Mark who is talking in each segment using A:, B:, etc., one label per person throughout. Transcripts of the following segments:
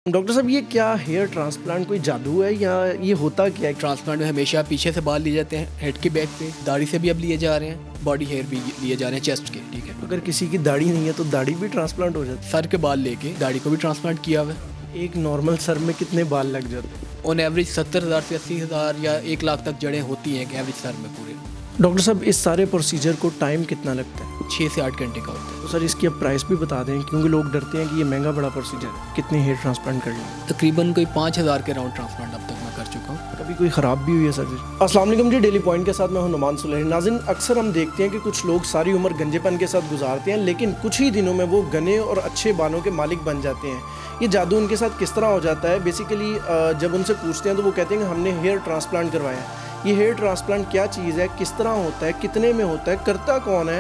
A: Doctor साहब, ये क्या हेयर ट्रांसप्लांट कोई जादू है या ये होता क्या है?
B: ट्रांसप्लांट में हमेशा पीछे से बाल लिए जाते हैं, हेड के बैक पे, दाढ़ी से भी अब लिए जा रहे हैं, बॉडी हेयर भी लिए जा रहे हैं चेस्ट के। ठीक है,
A: अगर किसी की दाढ़ी नहीं है तो दाढ़ी भी ट्रांसप्लांट हो जाती
B: सर के बाल लेके दाढ़ी को भी ट्रांसप्लांट किया हुआ है।
A: है? एक नॉर्मल सर में कितने बाल लग जाते हैं?
B: ऑन एवरेज 70,000 से 80,000 या 1 लाख तक जड़ें होती हैं एवरेज सर में पूरे।
A: डॉक्टर साहब, इस सारे प्रोसीजर को टाइम कितना लगता है?
B: 6 से 8 घंटे का होता है।
A: तो सर, इसकी अब प्राइस भी बता दें, क्योंकि लोग डरते हैं कि ये महंगा बड़ा प्रोसीजर है। कितने हेयर ट्रांसप्लांट कर लें?
B: तकरीबन कोई 5,000 के राउंड ट्रांसप्लांट अब तक मैं कर चुका हूँ।
A: कभी कोई ख़राब भी हुई है सर? अस्सलाम वालेकुम जी, डेली पॉइंट के साथ मैं हूं नुमान सुलैही। नाज़रीन, अक्सर हम देखते हैं कि कुछ लोग सारी उम्र गंजेपन के साथ गुजारते हैं, लेकिन कुछ ही दिनों में वो घने और अच्छे बालों के मालिक बन जाते हैं। ये जादू उनके साथ किस तरह हो जाता है? बेसिकली जब उनसे पूछते हैं तो वो कहते हैं कि हमने हेयर ट्रांसप्लांट करवाया है। ये हेयर ट्रांसप्लांट क्या चीज़ है, किस तरह होता है, कितने में होता है, करता कौन है,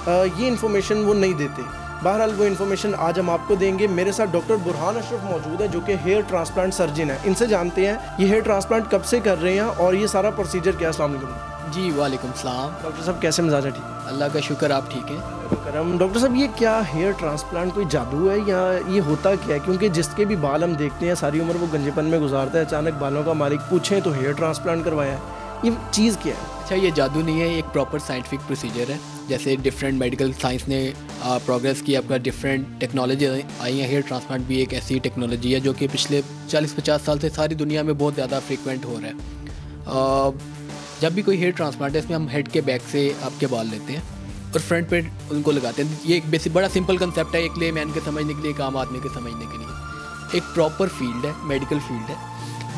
A: ये इन्फॉर्मेशन वो नहीं देते। बहरहाल वो इन्फॉर्मेशन आज हम आपको देंगे। मेरे साथ डॉक्टर बुरहान अशरफ मौजूद है, जो कि हेयर ट्रांसप्लांट सर्जन है। इनसे जानते हैं ये हेयर ट्रांसप्लांट कब से कर रहे हैं और ये सारा प्रोसीजर क्या है। अस्सलाम वालेकुम
B: जी, वालेकुम सलाम।
A: डॉक्टर साहब, कैसे मिजाज है? ठीक है,
B: अल्लाह का शुक्र, आप ठीक हैं?
A: करम। डॉक्टर साहब, ये क्या हेयर ट्रांसप्लांट कोई जादू है या ये होता क्या है? क्योंकि जिसके भी बाल हम देखते हैं सारी उम्र वो गंजेपन में गुजारता है, अचानक बालों का मालिक पूछें तो हेयर ट्रांसप्लांट करवाया है। ये चीज़ क्या है?
B: अच्छा, ये जादू नहीं है, एक प्रॉपर साइंटिफिक प्रोसीजर है। जैसे डिफरेंट मेडिकल साइंस ने प्रोग्रेस की, आपका डिफरेंट टेक्नोलॉजी आई है। हेयर ट्रांसप्लांट भी एक ऐसी टेक्नोलॉजी है जो कि पिछले 40-50 साल से सारी दुनिया में बहुत ज़्यादा फ्रीक्वेंट हो रहा है। जब भी कोई हेयर ट्रांसप्लांट है, इसमें हम हेड के बैक से आपके बाल लेते हैं और फ्रंट पे उनको लगाते हैं। ये एक बेसिक बड़ा सिंपल कंसेप्ट है, एक ले मैन के समझने के लिए, एक आम आदमी के समझने के लिए। एक प्रॉपर फील्ड है, मेडिकल फील्ड है,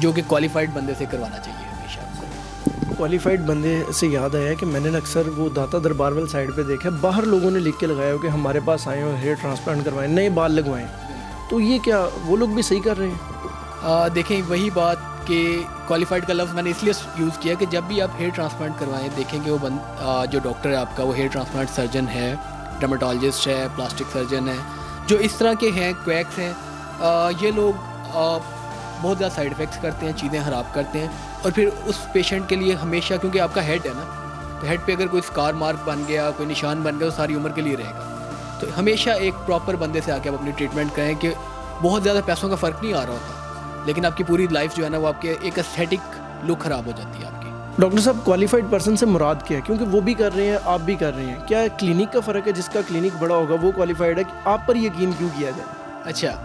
B: जो कि क्वालिफाइड बंदे से करवाना चाहिए हमेशा आपको।
A: क्वालिफाइड बंदे से याद आया कि मैंने अक्सर वो दाता दरबार वाली साइड पे देखा, बाहर लोगों ने लिख के लगाया हो कि हमारे पास आए और हेयर ट्रांसप्लांट करवाएं, नए बाल लगवाएं। तो ये क्या वो लोग भी सही कर रहे हैं?
B: देखें, वही बात कि क्वालिफाइड का लफ्ज़ मैंने इसलिए यूज़ किया कि जब भी आप हेयर ट्रांसप्लांट करवाएं, देखें कि वो जो डॉक्टर है आपका, वो हेयर ट्रांसप्लांट सर्जन है, डर्मेटोलॉजिस्ट है, प्लास्टिक सर्जन है, जो इस तरह के हैं, क्वैक्स हैं। ये लोग बहुत ज़्यादा साइड इफ़ेक्ट्स करते हैं, चीज़ें ख़राब करते हैं। और फिर उस पेशेंट के लिए हमेशा, क्योंकि आपका हेड है ना, तो हेड पे अगर कोई स्कार मार्क बन गया, कोई निशान बन गया, तो सारी उम्र के लिए रहेगा। तो हमेशा एक प्रॉपर बंदे से आके आप अपनी ट्रीटमेंट करें कि बहुत ज़्यादा पैसों का फ़र्क नहीं आ रहा होता, लेकिन आपकी पूरी लाइफ जो है ना, वो आपके एक एस्थेटिक लुक ख़राब हो जाती है आपकी।
A: डॉक्टर साहब, क्वालिफाइड पर्सन से मुराद क्या है? क्योंकि वो भी कर रहे हैं, आप भी कर रहे हैं। क्या क्लिनिक का फ़र्क है? जिसका क्लिनिक बड़ा होगा वो क्वालिफाइड है? आप पर यकीन क्यों किया जाए?
B: अच्छा,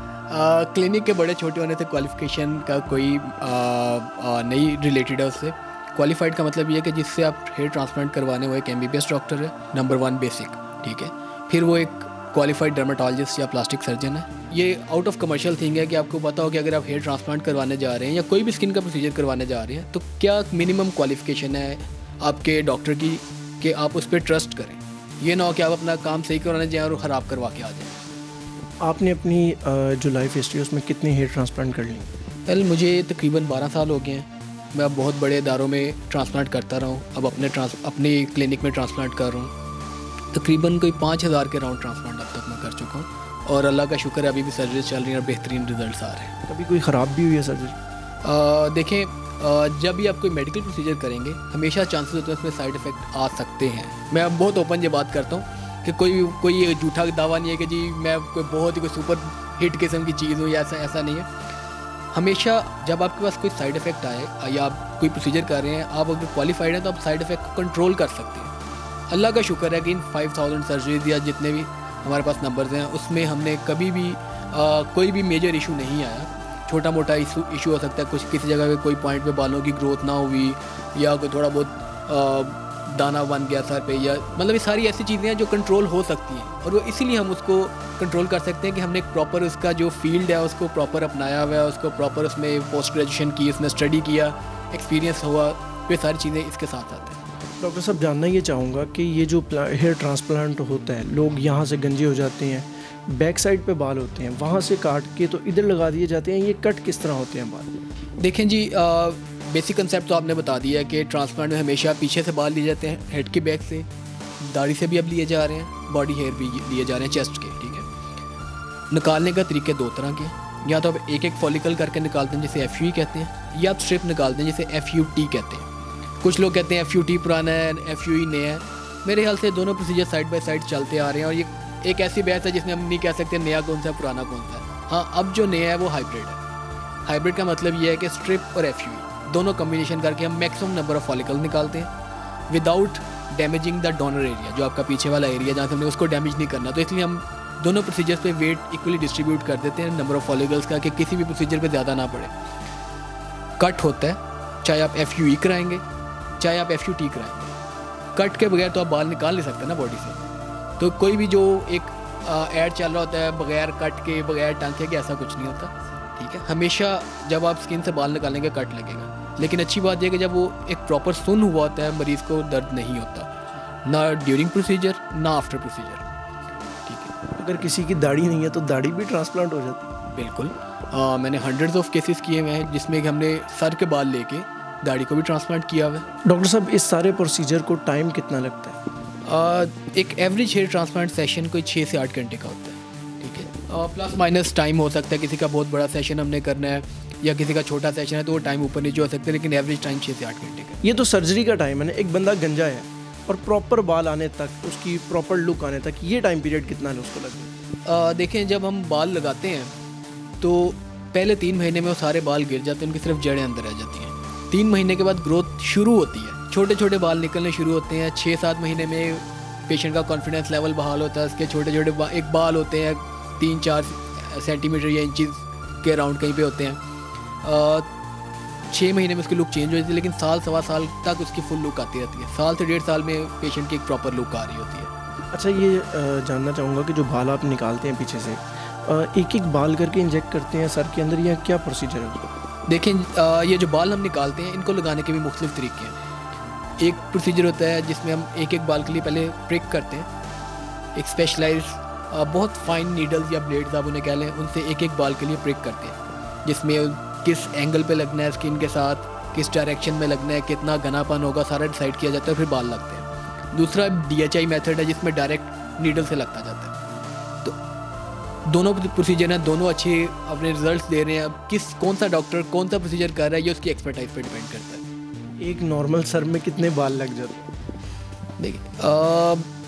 B: क्लिनिक के बड़े छोटे होने से क्वालिफ़िकेशन का कोई नहीं रिलेटेड है उससे। क्वालिफाइड का मतलब ये है कि जिससे आप हेयर ट्रांसप्लांट करवाने वो एक MBBS डॉक्टर है, नंबर 1 बेसिक, ठीक है। फिर वो एक क्वालिफाइड डर्मेटोलॉजिस्ट या प्लास्टिक सर्जन है। ये आउट ऑफ कमर्शियल थिंग है कि आपको पता हो कि अगर आप हेयर ट्रांसप्लांट करवाने जा रहे हैं या कोई भी स्किन का प्रोसीजर करवाने जा रहे हैं, तो क्या मिनिमम क्वालिफ़िकेशन है आपके डॉक्टर की कि आप उस पर ट्रस्ट करें। ये ना हो कि आप अपना काम सही करवाने जाएँ और ख़राब करवा के आ जाएँ।
A: आपने अपनी जो लाइफ हिस्ट्री है उसमें कितने हेयर ट्रांसप्लांट कर ली?
B: वेल, मुझे तकरीबन 12 साल हो गए हैं। मैं अब बहुत बड़े इदारों में ट्रांसप्लांट करता रहा हूँ। अब अपने क्लिनिक में ट्रांसप्लांट कर रहा हूँ। तकरीबन कोई 5,000 के राउंड ट्रांसप्लांट अब तक मैं कर चुका हूँ और अल्लाह का शुक्र है अभी भी सर्जरी चल रही है और बेहतरीन रिजल्ट्स आ रहे हैं।
A: कभी कोई ख़राब भी हुई है सर्जरी?
B: देखें, जब भी आप कोई मेडिकल प्रोसीजर करेंगे, हमेशा चांसेस होते हैं उसमें साइड इफ़ेक्ट आ सकते हैं। मैं अब बहुत ओपन ये बात करता हूँ कि कोई झूठा दावा नहीं है कि जी मैं कोई बहुत ही कोई सुपर हिट किस्म की चीज़ हूँ या ऐसा नहीं है। हमेशा जब आपके पास कोई साइड इफ़ेक्ट आए या आप कोई प्रोसीजर कर रहे हैं, आप अगर क्वालिफाइड हैं तो आप साइड इफ़ेक्ट को कंट्रोल कर सकते हैं। अल्लाह का शुक्र है कि इन 5,000 सर्जरीज या जितने भी हमारे पास नंबर्स हैं, उसमें हमने कभी भी कोई भी मेजर इशू नहीं आया। छोटा मोटा इशू हो सकता है, कुछ किसी जगह पे कोई पॉइंट पे बालों की ग्रोथ ना हुई या कोई थोड़ा बहुत दाना बन गया सर पे, या मतलब ये सारी ऐसी चीज़ें हैं जो कंट्रोल हो सकती हैं और वो इसीलिए हम उसको कंट्रोल कर सकते हैं कि हमने एक प्रॉपर उसका जो फील्ड है उसको प्रॉपर अपनाया हुआ है, उसको प्रॉपर उसमें पोस्ट ग्रेजुएशन की, उसमें स्टडी किया, एक्सपीरियंस हुआ, ये सारी चीज़ें इसके साथ आते हैं।
A: डॉक्टर साहब, जानना ये चाहूँगा कि ये जो हेयर ट्रांसप्लांट होता है, लोग यहाँ से गंजे हो जाते हैं, बैक साइड पे बाल होते हैं, वहाँ से काट के तो इधर लगा दिए जाते हैं, ये कट किस तरह होते हैं बाल?
B: देखें जी, बेसिक कंसेप्ट तो आपने बता दिया है कि ट्रांसप्लांट में हमेशा पीछे से बाल लिए जाते हैं, हेड के बैक से, दाढ़ी से भी अब लिए जा रहे हैं, बॉडी हेयर भी लिए जा रहे हैं चेस्ट के, ठीक है। निकालने का तरीके 2 तरह के, या तो आप एक फॉलिकल करके निकालते हैं जिसे FUE कहते हैं, या आप स्ट्रिप निकालते हैं जिसे FUT कहते हैं। कुछ लोग कहते हैं FUT पुराना है, FUE नया है। मेरे ख्याल से दोनों प्रोसीजर साइड बाय साइड चलते आ रहे हैं और ये एक ऐसी बहस है जिसमें हम नहीं कह सकते नया कौन सा है, पुराना कौन सा है। हाँ, अब जो नया है वो हाइब्रिड है। हाइब्रिड का मतलब ये है कि स्ट्रिप और FUE दोनों कम्बिनेशन करके हम मैक्सिमम नंबर ऑफ फॉलिकल निकालते हैं without damaging the donor area, जो आपका पीछे वाला एरिया जहाँ से हमने उसको डैमेज नहीं करना। तो इसलिए हम दोनों प्रोसीजर्स पे वेट इक्वली डिस्ट्रीब्यूट कर देते हैं नंबर ऑफ फॉलिकल्स का, कि किसी भी प्रोसीजर पे ज़्यादा ना पड़े। कट होता है, चाहे आप FUE कराएंगे चाहे आप FUT कराएंगे, कट के बगैर तो आप बाल निकाल नहीं सकते ना बॉडी से। तो कोई भी जो एक ऐड चल रहा होता है बगैर कट के बगैर टांके के, ऐसा कुछ नहीं होता, ठीक है। हमेशा जब आप स्किन से बाल निकालेंगे कट लगेगा, लेकिन अच्छी बात यह है कि जब वो एक प्रॉपर सुन हुआ होता है मरीज़ को दर्द नहीं होता, ना ड्यूरिंग प्रोसीजर ना आफ्टर प्रोसीजर, ठीक है।
A: अगर किसी की दाढ़ी नहीं है तो दाढ़ी भी ट्रांसप्लांट हो जाती है?
B: बिल्कुल, मैंने हंड्रेड्स ऑफ केसेस किए हुए हैं जिसमें कि हमने सर के बाल लेके दाढ़ी को भी ट्रांसप्लांट किया हुआ है।
A: डॉक्टर साहब, इस सारे प्रोसीजर को टाइम कितना लगता है?
B: एक एवरेज हेयर ट्रांसप्लांट सेशन कोई 6 से 8 घंटे का होता है, ठीक है। प्लस माइनस टाइम हो सकता है, किसी का बहुत बड़ा सेशन हमने करना है या किसी का छोटा सेशन है तो वो टाइम ऊपर नीचे हो सकता है, लेकिन एवरेज टाइम 6 से 8 घंटे का।
A: ये तो सर्जरी का टाइम है ना, एक बंदा गंजा है और प्रॉपर बाल आने तक, उसकी प्रॉपर लुक आने तक ये टाइम पीरियड कितना है उसको लगता?
B: देखें, जब हम बाल लगाते हैं तो पहले 3 महीने में वो सारे बाल गिर जाते हैं, उनकी सिर्फ जड़ें अंदर रह जाती हैं। 3 महीने के बाद ग्रोथ शुरू होती है, छोटे छोटे बाल निकलने शुरू होते हैं। 6-7 महीने में पेशेंट का कॉन्फिडेंस लेवल बहाल होता है, उसके छोटे छोटे एक बाल होते हैं 3-4 सेंटीमीटर या इंचज़ के अराउंड कहीं पे होते हैं। 6 महीने में उसकी लुक चेंज हो जाती है, लेकिन साल सवा साल तक उसकी फुल लुक आती रहती है। साल से 1.5 साल में पेशेंट की एक प्रॉपर लुक आ रही होती है।
A: अच्छा, ये जानना चाहूँगा कि जो बाल आप निकालते हैं पीछे से, एक एक बाल करके इंजेक्ट करते हैं सर के अंदर या क्या प्रोसीजर है?
B: देखें, ये जो बाल हम निकालते हैं इनको लगाने के भी मुख्तलिफ तरीके हैं। एक प्रोसीजर होता है जिसमें हम एक एक बाल के लिए पहले प्रिक करते हैं, एक स्पेशलाइज बहुत फाइन नीडल्स या ब्लेड्स आप उन्हें कह लें, उनसे एक एक बाल के लिए प्रिक करते हैं, जिसमें किस एंगल पे लगना है स्किन के साथ, किस डायरेक्शन में लगना है, कितना घनापन होगा, सारा डिसाइड किया जाता है, फिर बाल लगते हैं। दूसरा DHI मेथड है जिसमें डायरेक्ट नीडल से लगता जाता है। तो दोनों प्रोसीजर हैं, दोनों अच्छे अपने रिजल्ट्स दे रहे हैं। अब कौन सा डॉक्टर कौन सा प्रोसीजर कर रहा है ये उसकी एक्सपर्टाइज पे डिपेंड करता है।
A: एक नॉर्मल सर में कितने बाल लग जाते हैं?
B: देखिए,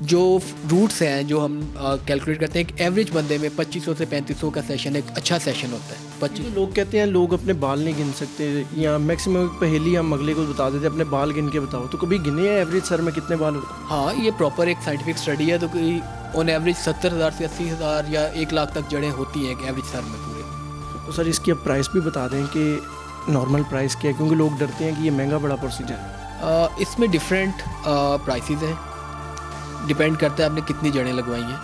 B: जो रूट्स हैं जो हम कैलकुलेट करते हैं, एक एवरेज बंदे में 2500 से 3500 का सेशन एक अच्छा सेशन होता है। 25
A: लोग कहते हैं लोग अपने बाल नहीं गिन सकते, या मैक्सिमम पहेली हम अगले को बता देते अपने बाल गिन के बताओ, तो कभी गिने हैं एवरेज सर में कितने बाल होते हैं?
B: हाँ, ये प्रॉपर एक साइंटिफिक स्टडी है। तो कोई ऑन एवरेज 70,000 से 80,000 या 1 लाख तक जड़ें होती हैं एक एवरेज सर में पूरे।
A: तो सर इसकी अब प्राइस भी बता दें कि नॉर्मल प्राइस क्या है, क्योंकि लोग डरते हैं कि ये महंगा बड़ा प्रोसीजर है।
B: इसमें डिफरेंट प्राइसेस हैं, डिपेंड करता है आपने कितनी जड़ें लगवाई हैं।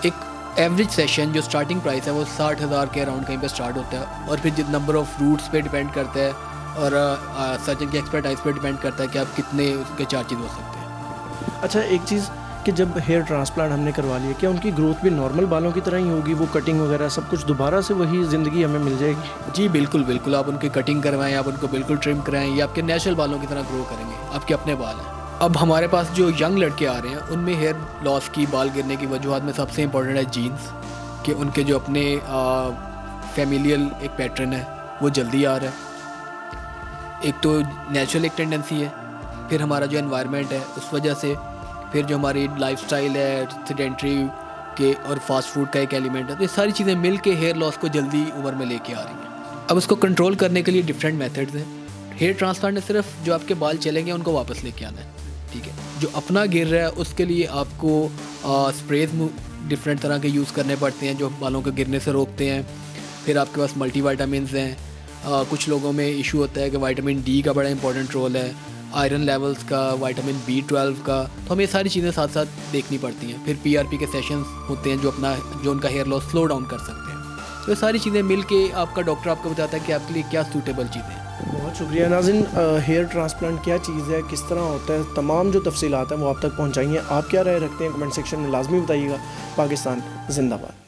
B: एक एवरेज सेशन जो स्टार्टिंग प्राइस है वो 60,000 के अराउंड कहीं पे स्टार्ट होता है, और फिर जितना नंबर ऑफ रूट्स पे डिपेंड करता है और सर्जन की एक्सपर्टाइज पे डिपेंड करता है कि आप कितने उसके चार्जेस हो सकते हैं।
A: अच्छा, एक चीज़ कि जब हेयर ट्रांसप्लांट हमने करवा लिया, क्या उनकी ग्रोथ भी नॉर्मल बालों की तरह ही होगी? वो कटिंग वगैरह सब कुछ दोबारा से वही ज़िंदगी हमें मिल जाएगी?
B: जी बिल्कुल बिल्कुल, आप उनकी कटिंग करवाएं, आप उनको बिल्कुल ट्रिम कराएं, ये आपके नेचुरल बालों की तरह ग्रो करेंगे, आपके अपने बाल हैं। अब हमारे पास जो यंग लड़के आ रहे हैं उनमें हेयर लॉस की, बाल गिरने की वजूहत में सबसे इंपॉर्टेंट है जीन्स, कि उनके जो अपने फैमिलियल एक पैटर्न है वो जल्दी आ रहा है। एक तो नेचुरल एक टेंडेंसी है, फिर हमारा जो एनवायरनमेंट है उस वजह से, फिर जो हमारी लाइफस्टाइल है सेडेंटरी के और फास्ट फूड का एक एलिमेंट है, तो ये सारी चीज़ें मिल के हेयर लॉस को जल्दी उम्र में लेके आ रही हैं। अब उसको कंट्रोल करने के लिए डिफरेंट मेथड्स हैं। हेयर ट्रांसप्लांट में सिर्फ जो आपके बाल चलेंगे उनको वापस लेके आना है, ठीक है। जो अपना गिर रहा है उसके लिए आपको स्प्रेज डिफरेंट तरह के यूज़ करने पड़ते हैं जो बालों के गिरने से रोकते हैं। फिर आपके पास मल्टीविटामिन्स हैं, कुछ लोगों में इशू होता है कि विटामिन D का बड़ा इंपॉर्टेंट रोल है, आयरन लेवल्स का, विटामिन B12 का, तो हमें सारी चीज़ें साथ साथ देखनी पड़ती हैं। फिर PRP के सेशंस होते हैं जो उनका हेयर लॉस स्लो डाउन कर सकते हैं। तो ये सारी चीज़ें मिल के आपका डॉक्टर आपको बताता है कि आपके लिए क्या सूटेबल चीज़ें हैं।
A: बहुत शुक्रिया नाज़रीन, हेयर ट्रांसप्लांट क्या चीज़ है, किस तरह होता है, तमाम जो तफसीलात हैं वो आप तक पहुँचाइए। आप क्या राय रखते हैं कमेंट सेक्शन में लाजमी बताइएगा। पाकिस्तान जिंदाबाद।